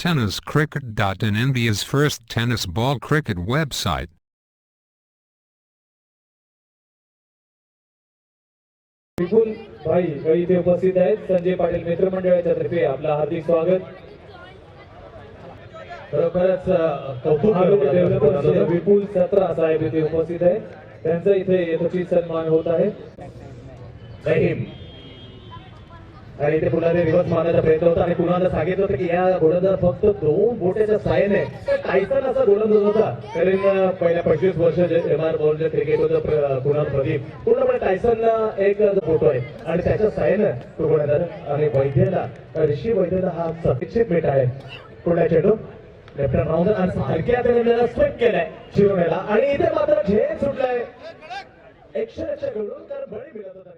TennisCricket.in, India's first tennis ball cricket website. विपुल भाई इथे उपस्थित आहेत. संजय पाटील मित्रमंडळाच्या तर्फे आपलं हार्दिक स्वागत. खरोखरच कौतुक विपुल सत्रा साहेब इथे उपस्थित आहे. त्यांचा इथे यथोचित सन्मान होत आहे. आणि इथे पुन्हा रिवर्स मारण्याचा प्रयत्न होता आणि पुन्हा सांगितलं होतं की या गोलंदाज फक्त 2 बोटाच्या साहाय्याने टायसन असा गोलंदाज होता. कारण पहिल्या 25 वर्ष एमआर बॉलचं क्रिकेट होतं कुणाल प्रदीप, पूर्णपणे टायसनला एक फोटो आहे आणि त्याच्या साहाय्याने तो गोलंदाज. आणि वैद्यला ऋषी वैद्यला हा अपेक्षित भेट आहे. पुढला चेंडू लेफ्ट हँड राऊंड आणि हलक्या त्याने स्वीप केलाय शिरोण्याला आणि इथे मात्र झेल सुटलाय. 100 घडून तर बळी मिळत होता.